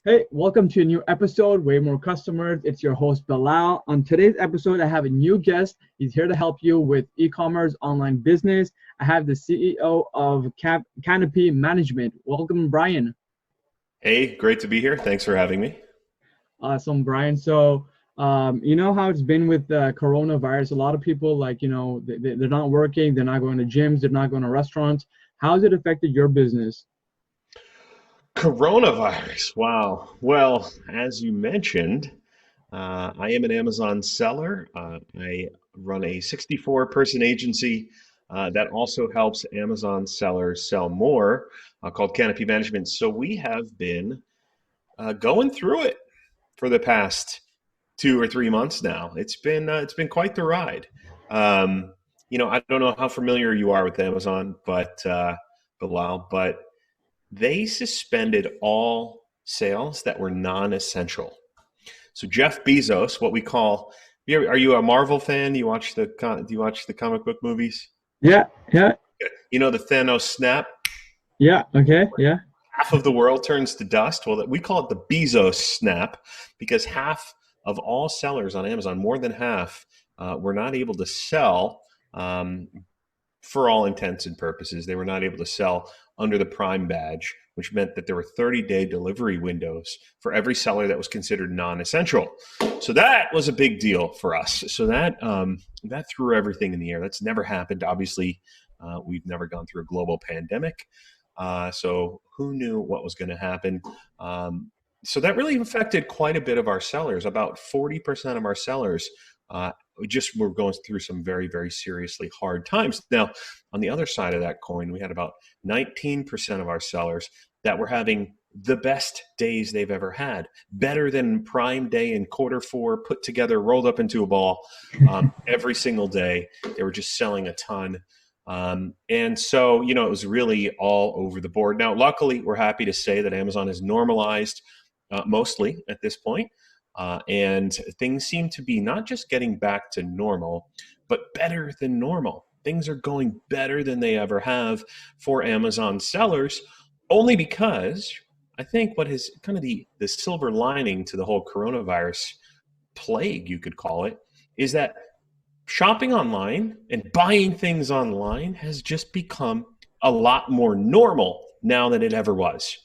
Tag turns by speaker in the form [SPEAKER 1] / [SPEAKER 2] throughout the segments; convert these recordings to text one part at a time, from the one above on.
[SPEAKER 1] Hey, welcome to a new episode, Way More Customers. It's your host, Bilal. On today's episode, I have a new guest. He's here to help you with e-commerce, online business. I have the CEO of Canopy Management. Welcome, Brian.
[SPEAKER 2] Hey, great to be here. Thanks for having me.
[SPEAKER 1] Awesome, Brian. You know how it's been with the coronavirus. A lot of people, they're not working, they're not going to gyms, they're not going to restaurants. How has it affected your business?
[SPEAKER 2] Coronavirus. Wow. Well, as you mentioned, I am an Amazon seller. I run a 64-person agency that also helps Amazon sellers sell more, called Canopy Management. So we have been going through it for the past 2 or 3 months now. It's been quite the ride. I don't know how familiar you are with Amazon, but Bilal, but they suspended all sales that were non-essential. So Jeff Bezos, what we call, are you a Marvel fan? Do you watch the comic book movies?
[SPEAKER 1] Yeah, yeah,
[SPEAKER 2] You know the Thanos snap,
[SPEAKER 1] yeah. Okay, yeah.
[SPEAKER 2] half of the world turns to dust. Well, we call it the Bezos snap because half of all sellers on Amazon, more than half, were not able to sell. For all intents and purposes, they were not able to sell under the Prime badge, which meant that there were 30-day delivery windows for every seller that was considered non-essential. So that was a big deal for us. So that threw everything in the air. That's never happened. Obviously, we've never gone through a global pandemic. So who knew what was going to happen? So that really affected quite a bit of our sellers. About 40% of our sellers we just were going through some very, very seriously hard times. Now, on the other side of that coin, we had about 19% of our sellers that were having the best days they've ever had, better than Prime Day in quarter 4, put together, rolled up into a ball every single day. They were just selling a ton. And so, it was really all over the board. Now, luckily, we're happy to say that Amazon has normalized mostly at this point. And things seem to be not just getting back to normal, but better than normal. Things are going better than they ever have for Amazon sellers, only because I think what is kind of the silver lining to the whole coronavirus plague, you could call it, is that shopping online and buying things online has just become a lot more normal now than it ever was.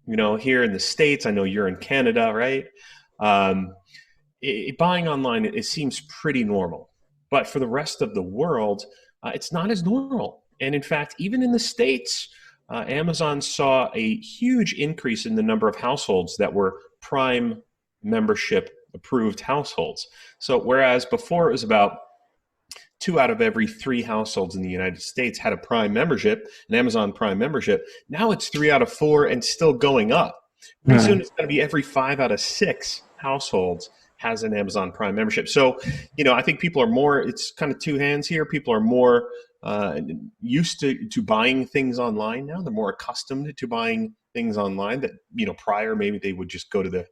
[SPEAKER 2] Here in the States, I know you're in Canada, right? Um, Buying online, it seems pretty normal. But for the rest of the world, it's not as normal. And in fact, even in the States, Amazon saw a huge increase in the number of households that were Prime membership approved households. So whereas before it was about 2 out of every 3 households in the United States had a Prime membership, an Amazon Prime membership, now it's 3 out of 4 and still going up. Pretty soon
[SPEAKER 1] Right.
[SPEAKER 2] it's going to be every 5 out of 6 households has an Amazon Prime membership. So, I think people are more, it's kind of two hands here. People are more used to buying things online now. They're more accustomed to buying things online that, prior maybe they would just go to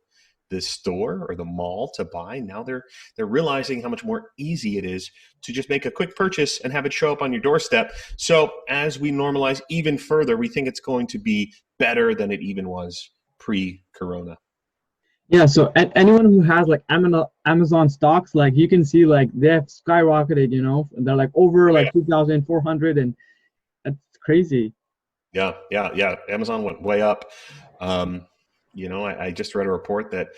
[SPEAKER 2] the store or the mall to buy. Now they're realizing how much more easy it is to just make a quick purchase and have it show up on your doorstep. So as we normalize even further, we think it's going to be better than it even was pre-corona.
[SPEAKER 1] Yeah, so anyone who has like Amazon stocks, like you can see like they have skyrocketed, they're like over
[SPEAKER 2] Oh
[SPEAKER 1] like
[SPEAKER 2] yeah.
[SPEAKER 1] 2,400 and that's crazy.
[SPEAKER 2] Yeah, yeah, yeah. Amazon went way up. Um, I just read a report that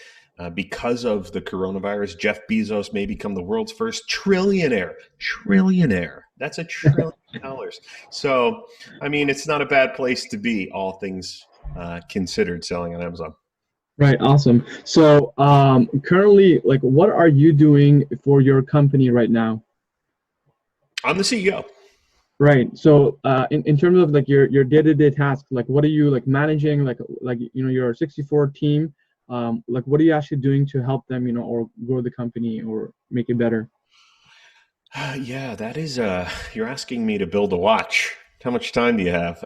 [SPEAKER 2] because of the coronavirus, Jeff Bezos may become the world's first trillionaire. Trillionaire. That's $1 trillion. So, I mean, it's not a bad place to be, all things considered, selling on Amazon.
[SPEAKER 1] Right, awesome. Currently, like what are you doing for your company right now?
[SPEAKER 2] I'm the CEO.
[SPEAKER 1] Right. In terms of like your day-to-day tasks, like what are you like managing, your 64 team, like what are you actually doing to help them, or grow the company or make it better?
[SPEAKER 2] Yeah, that is, you're asking me to build a watch. How much time do you have?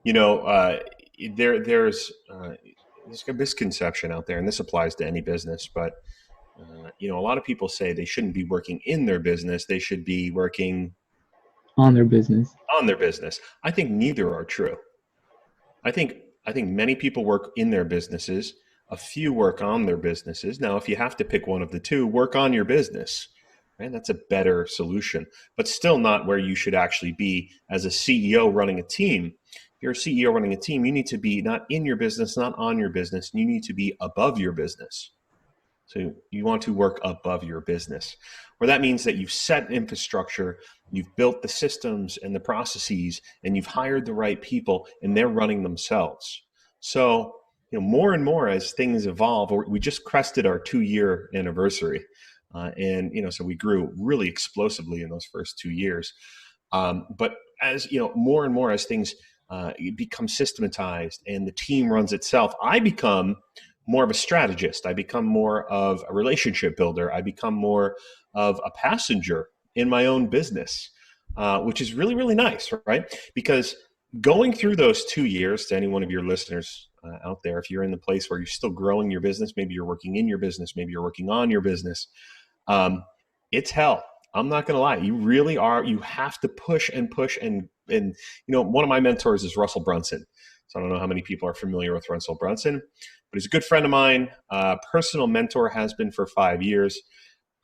[SPEAKER 2] You know, uh, there's a misconception out there, and this applies to any business, but a lot of people say they shouldn't be working in their business. They should be working
[SPEAKER 1] On their business.
[SPEAKER 2] on their business. I think neither are true. I think I think many people work in their businesses. A few work on their businesses. Now, if you have to pick one of the two, work on your business. Right? That's a better solution, but still not where you should actually be as a CEO running a team. If you're a CEO running a team, you need to be not in your business, not on your business. You need to be above your business. So you want to work above your business, where that means that you've set infrastructure, you've built the systems and the processes, and you've hired the right people, and they're running themselves. So, more and more as things evolve, we just crested our 2-year anniversary. So we grew really explosively in those first 2 years. But as more and more as things become systematized and the team runs itself, I become more of a strategist. I become more of a relationship builder. I become more of a passenger in my own business, which is really, really nice, right? Because going through those 2 years, to any one of your listeners out there, if you're in the place where you're still growing your business, maybe you're working in your business, maybe you're working on your business, it's hell. I'm not going to lie. You really are. You have to push and push. And one of my mentors is Russell Brunson. So I don't know how many people are familiar with Russell Brunson, but he's a good friend of mine, personal mentor, has been for 5 years.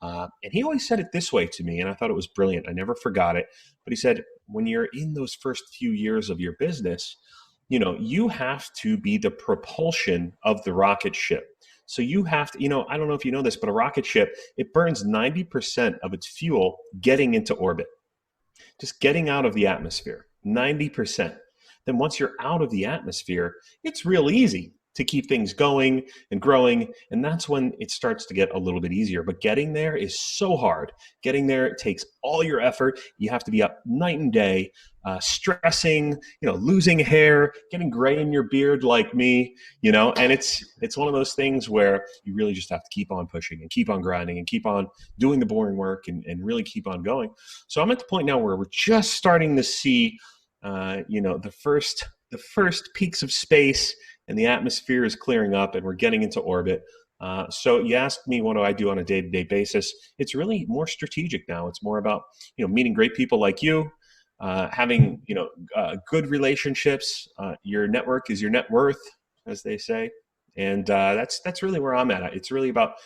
[SPEAKER 2] And he always said it this way to me, and I thought it was brilliant. I never forgot it. But he said, when you're in those first few years of your business, you have to be the propulsion of the rocket ship. So you have to, I don't know if you know this, but a rocket ship, it burns 90% of its fuel getting into orbit, just getting out of the atmosphere, 90%. Then once you're out of the atmosphere, it's real easy to keep things going and growing. And that's when it starts to get a little bit easier. But getting there is so hard. Getting there, it takes all your effort. You have to be up night and day, stressing, losing hair, getting gray in your beard like me, and it's one of those things where you really just have to keep on pushing and keep on grinding and keep on doing the boring work and really keep on going. So I'm at the point now where we're just starting to see, the first peaks of space, and the atmosphere is clearing up and we're getting into orbit. So you asked me, what do I do on a day-to-day basis? It's really more strategic now. It's more about, meeting great people like you, having, good relationships. Your network is your net worth, as they say. And that's really where I'm at. It's really about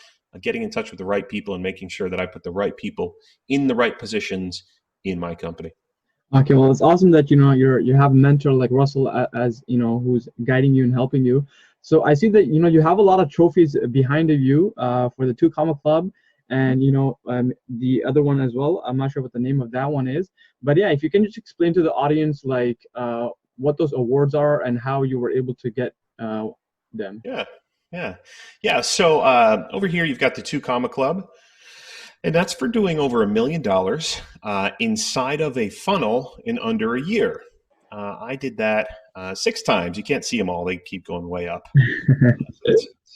[SPEAKER 2] getting in touch with the right people and making sure that I put the right people in the right positions in my company.
[SPEAKER 1] Okay, well, it's awesome that you have a mentor like Russell as who's guiding you and helping you. So I see that you have a lot of trophies behind you for the 2 Comma Club, and the other one as well. I'm not sure what the name of that one is, but yeah, if you can just explain to the audience like what those awards are and how you were able to get them.
[SPEAKER 2] Yeah. So over here you've got the 2 Comma Club. And that's for doing over $1 million inside of a funnel in under a year. I did that 6 times. You can't see them all. They keep going way up.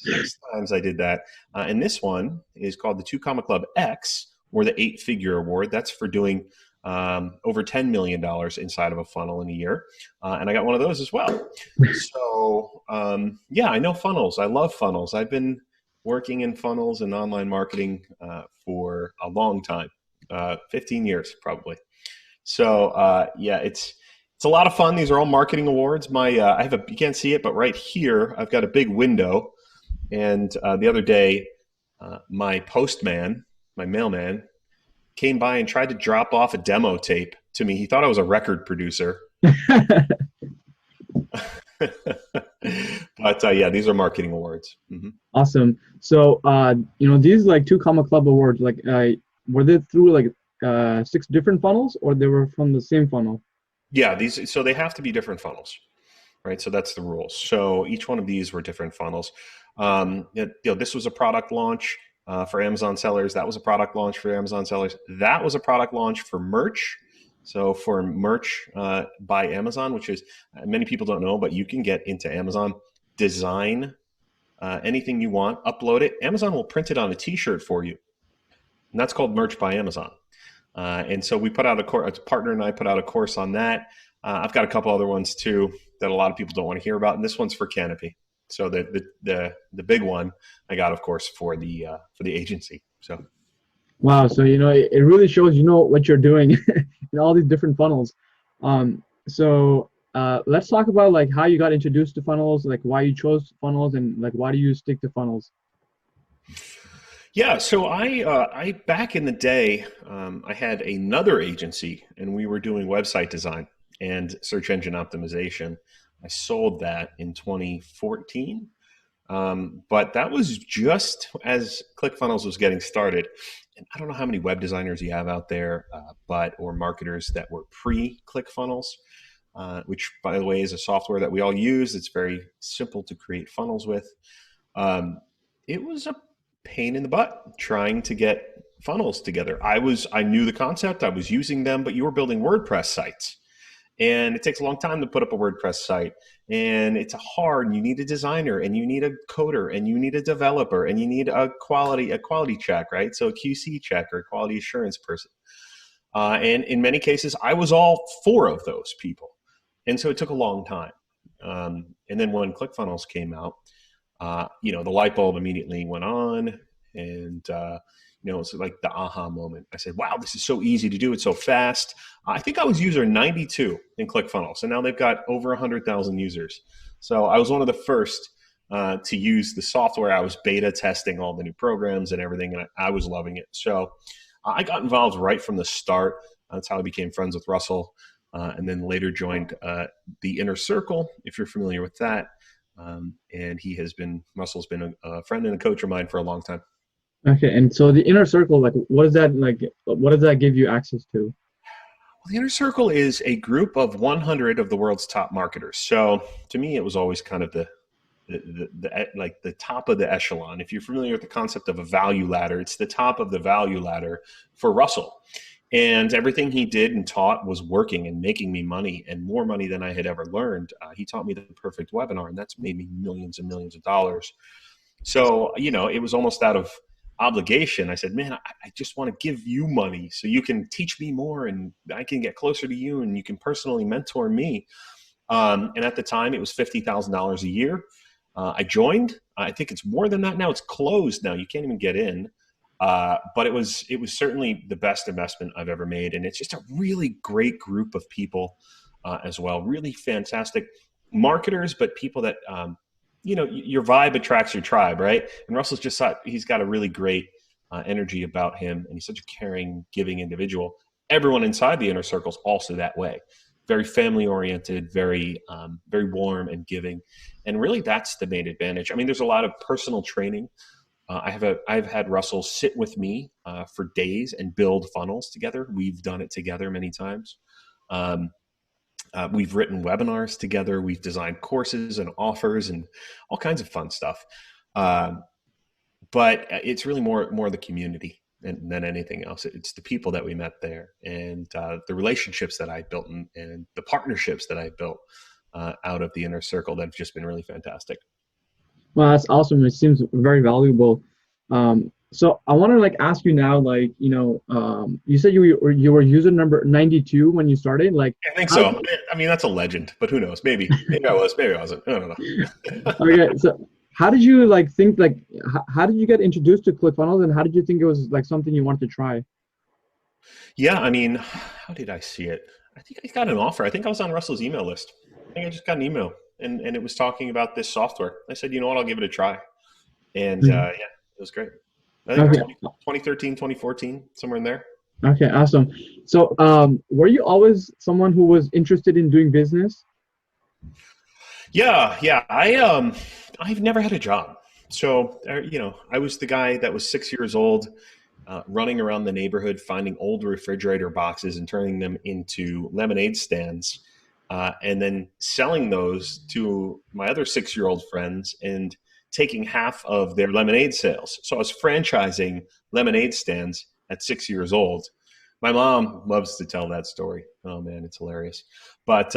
[SPEAKER 2] 6 times I did that. And this one is called the 2 Comma Club X, or the 8-figure award. That's for doing over $10 million inside of a funnel in a year. And I got one of those as well. So, I know funnels. I love funnels. I've been working in funnels and online marketing for a long time, 15 years probably. So it's a lot of fun. These are all marketing awards. You can't see it, but right here I've got a big window. And the other day, my mailman, came by and tried to drop off a demo tape to me. He thought I was a record producer. But these are marketing awards. Mm-hmm.
[SPEAKER 1] Awesome. So these like 2 Comma Club awards, like were they through like 6 different funnels, or they were from the same funnel?
[SPEAKER 2] Yeah, so they have to be different funnels, right? So that's the rules. So each one of these were different funnels. This was a product launch for Amazon sellers. That was a product launch for Amazon sellers. That was a product launch for merch. So for merch by Amazon, which is, many people don't know, but you can get into Amazon, design anything you want, upload it. Amazon will print it on a t-shirt for you. And that's called merch by Amazon. And so we put out a partner and I put out a course on that. I've got a couple other ones too that a lot of people don't want to hear about. And this one's for Canopy. So the big one I got, of course, for the agency. So.
[SPEAKER 1] Wow. So, it really shows, what you're doing in all these different funnels. So let's talk about like how you got introduced to funnels, like why you chose funnels, and like why do you stick to funnels?
[SPEAKER 2] Yeah, so I back in the day, I had another agency, and we were doing website design and search engine optimization. I sold that in 2014, but that was just as ClickFunnels was getting started. And I don't know how many web designers you have out there, or marketers that were pre-ClickFunnels, which, by the way, is a software that we all use. It's very simple to create funnels with. Um, it was a pain in the butt trying to get funnels together. I knew the concept, I was using them, but you were building WordPress sites. And it takes a long time to put up a WordPress site. And it's hard. You need a designer, and you need a coder, and you need a developer, and you need a quality check, right? So a QC check or a quality assurance person. And in many cases, I was all four of those people. And so it took a long time. And then when ClickFunnels came out, the light bulb immediately went on, and it's like the aha moment. I said, wow, this is so easy to do. It's so fast. I think I was user 92 in ClickFunnels, and now they've got over 100,000 users. So I was one of the first to use the software. I was beta testing all the new programs and everything, and I was loving it. So I got involved right from the start. That's how I became friends with Russell, and then later joined the Inner Circle, if you're familiar with that. And Russell's been a friend and a coach of mine for a long time.
[SPEAKER 1] Okay, and so the Inner Circle, like, what is that like? What does that give you access to?
[SPEAKER 2] Well, the Inner Circle is a group of 100 of the world's top marketers. So to me, it was always kind of the top of the echelon. If you're familiar with the concept of a value ladder, it's the top of the value ladder for Russell. And everything he did and taught was working and making me money, and more money than I had ever learned. He taught me the perfect webinar, and that's made me millions and millions of dollars. So, it was almost out of obligation. I said, man, I just want to give you money so you can teach me more, and I can get closer to you, and you can personally mentor me. And at the time, it was $50,000 a year. I joined. I think it's more than that now. It's closed now. You can't even get in. But it was certainly the best investment I've ever made. And it's just a really great group of people as well. Really fantastic marketers, but people that, your vibe attracts your tribe, right? And Russell's just thought he's got a really great energy about him. And he's such a caring, giving individual. Everyone inside the Inner Circle is also that way. Very family oriented, very warm and giving. And really that's the main advantage. I mean, there's a lot of personal training. I've had Russell sit with me for days and build funnels together. We've done it together many times. We've written webinars together. We've designed courses and offers and all kinds of fun stuff. But it's really more the community than anything else. It's the people that we met there, and the relationships that I built, and the partnerships that I built out of the Inner Circle that have just been really fantastic.
[SPEAKER 1] Well, that's awesome. It seems very valuable. So I want to like ask you now, like, you said you were user number 92 when you started. Like,
[SPEAKER 2] I think so. I mean, that's a legend, but who knows? Maybe I was, maybe I wasn't. I don't know.
[SPEAKER 1] Okay, so how did you like think like how did you get introduced to ClickFunnels, and how did you think it was like something you wanted to try?
[SPEAKER 2] Yeah, I mean, how did I see it? I think I got an offer. I think I was on Russell's email list. I think I just got an email, and it was talking about this software. I said, you know what, I'll give it a try. And yeah, it was great. I think 2013, 2014, somewhere in there.
[SPEAKER 1] Okay, awesome. So were you always someone who was interested in doing business?
[SPEAKER 2] Yeah. I've never had a job. So, I was the guy that was 6 years old, running around the neighborhood, finding old refrigerator boxes and turning them into lemonade stands, and then selling those to my other 6-year-old friends and taking half of their lemonade sales. So I was franchising lemonade stands at 6 years old. My mom loves to tell that story. Oh man, it's hilarious. But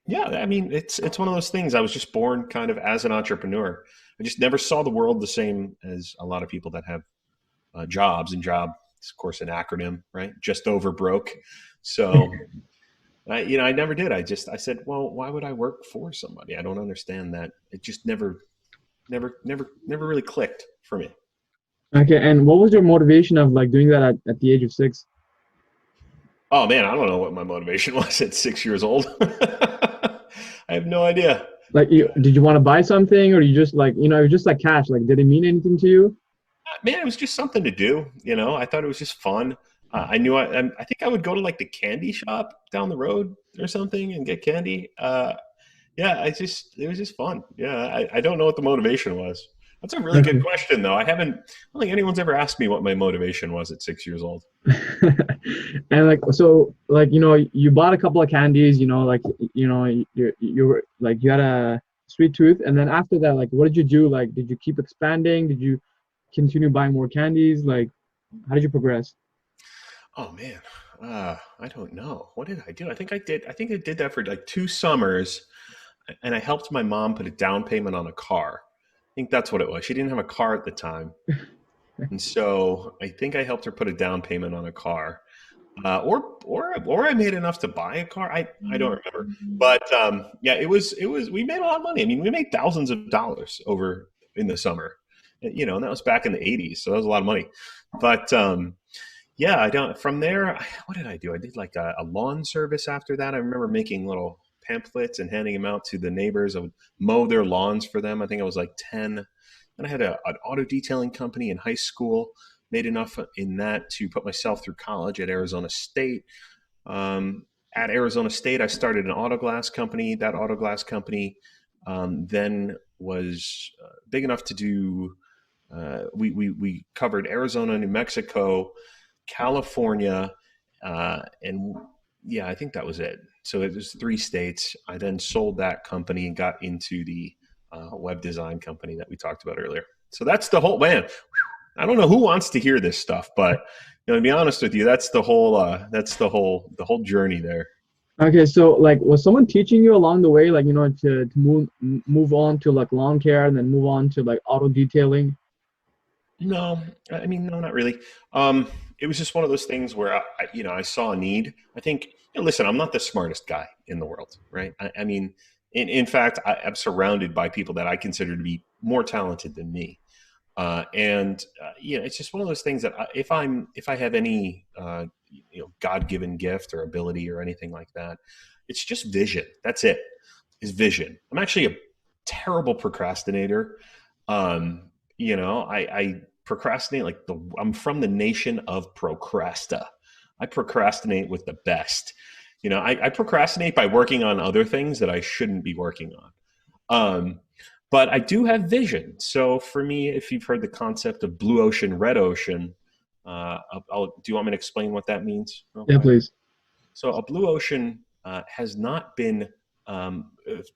[SPEAKER 2] yeah, I mean, it's one of those things. I was just born kind of as an entrepreneur. I just never saw the world the same as a lot of people that have jobs. And job is, of course, an acronym, right? Just over broke. So, I never did. I said, well, why would I work for somebody? I don't understand that. It just never really clicked for me.
[SPEAKER 1] Okay, and what was your motivation of like doing that at the age of 6?
[SPEAKER 2] Oh man, I don't know what my motivation was at 6 years old. I have no idea.
[SPEAKER 1] Like, did you want to buy something, or you just like, it was just like cash? Like, did it mean anything to you?
[SPEAKER 2] Man, it was just something to do. I thought it was just fun. I knew I think I would go to like the candy shop down the road or something and get candy. Yeah, it was just fun. Yeah, I don't know what the motivation was. That's a really good
[SPEAKER 1] Okay.
[SPEAKER 2] question, though. I don't think anyone's ever asked me what my motivation was at 6 years old.
[SPEAKER 1] And like, so like, you bought a couple of candies, like, you were like, you had a sweet tooth, and then after that, like, what did you do? Like, did you keep expanding? Did you continue buying more candies? Like, how did you progress?
[SPEAKER 2] Oh man, I don't know. What did I do? I think I did that for like 2 summers, and I helped my mom put a down payment on a car. I think that's what it was. She didn't have a car at the time, and so I think I helped her put a down payment on a car. Or I made enough to buy a car. I don't remember, but yeah, it was we made a lot of money. I mean, we made thousands of dollars over in the summer, and that was back in the '80s, so that was a lot of money. But yeah, I don't. From there, what did I do? I did like a lawn service after that. I remember making little pamphlets and handing them out to the neighbors. I would mow their lawns for them. I think I was like 10. And I had an auto detailing company in high school. Made enough in that to put myself through college at Arizona State. At Arizona State, I started an auto glass company. That auto glass company then was big enough to do. We covered Arizona, New Mexico, California, and yeah, I think that was it. So it was 3 states. I then sold that company and got into the web design company that we talked about earlier. So that's the whole man. I don't know who wants to hear this stuff, but to be honest with you, that's the whole journey there.
[SPEAKER 1] Okay, so like, was someone teaching you along the way, like, to move on to like lawn care and then move on to like auto detailing?
[SPEAKER 2] No, I mean, no, not really. Um, it was just one of those things where I saw a need. I think, listen, I'm not the smartest guy in the world, right? I mean, in fact, I'm surrounded by people that I consider to be more talented than me. And it's just one of those things that if I have any God-given gift or ability or anything like that, it's just vision. That's it. Is vision. I'm actually a terrible procrastinator. I procrastinate like I'm from the nation of procrasta. I procrastinate with the best. I procrastinate by working on other things that I shouldn't be working on. Um, but I do have vision. So for me, if you've heard the concept of blue ocean, red ocean, do you want me to explain what that means real
[SPEAKER 1] Yeah,
[SPEAKER 2] quick?
[SPEAKER 1] please.
[SPEAKER 2] So a blue ocean has not been, let's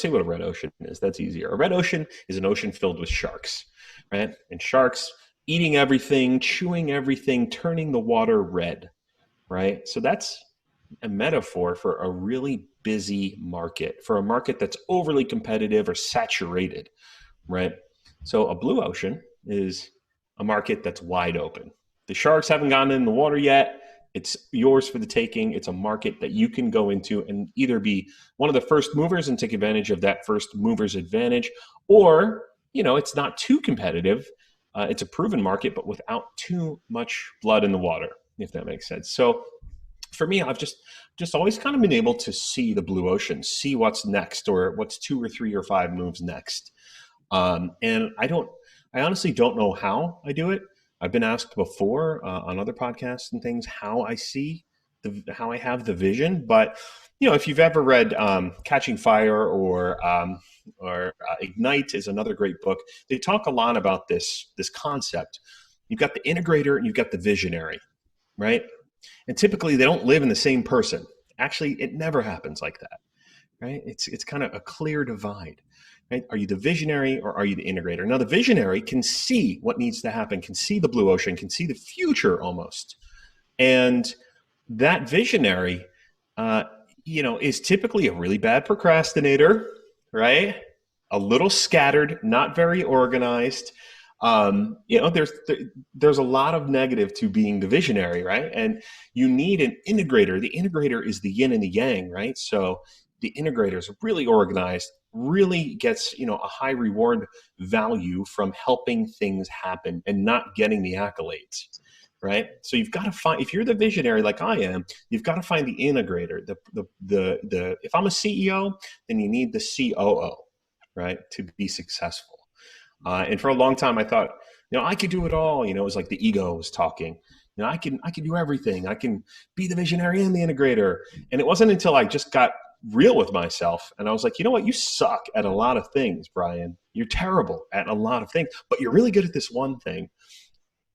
[SPEAKER 2] say what a red ocean is. That's easier. A red ocean is an ocean filled with sharks, right? And sharks eating everything, chewing everything, turning the water red, right? So that's a metaphor for a really busy market, for a market that's overly competitive or saturated, right? So a blue ocean is a market that's wide open. The sharks haven't gotten in the water yet. It's yours for the taking. It's a market that you can go into and either be one of the first movers and take advantage of that first mover's advantage, or it's not too competitive. It's a proven market, but without too much blood in the water, if that makes sense. So for me, I've just always kind of been able to see the blue ocean, see what's next, or what's 2 or 3 or 5 moves next. And I honestly don't know how I do it. I've been asked before on other podcasts and things how I see how I have the vision. But if you've ever read Catching Fire or Ignite is another great book. They talk a lot about this concept. You've got the integrator and you've got the visionary, right? And typically they don't live in the same person. Actually, it never happens like that, right? It's kind of a clear divide, right? Are you the visionary or are you the integrator? Now, the visionary can see what needs to happen, can see the blue ocean, can see the future almost. And that visionary, is typically a really bad procrastinator, right? A little scattered, not very organized. There's a lot of negative to being the visionary, right? And you need an integrator. The integrator is the yin and the yang, right? So the integrator is really organized, really gets a high reward value from helping things happen and not getting the accolades. right? So you've got to find, if you're the visionary like I am, you've got to find the integrator. If I'm a CEO, then you need the COO, right, to be successful. And for a long time, I thought, I could do it all. It was like the ego was talking. I can do everything. I can be the visionary and the integrator. And it wasn't until I just got real with myself and I was like, you know what? You suck at a lot of things, Brian. You're terrible at a lot of things, but you're really good at this one thing.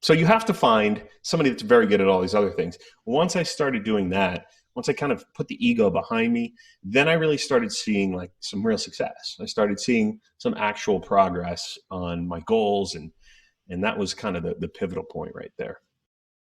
[SPEAKER 2] So you have to find somebody that's very good at all these other things. Once I started doing that, once I kind of put the ego behind me, then I really started seeing like some real success. I started seeing some actual progress on my goals, and that was kind of the pivotal point right there.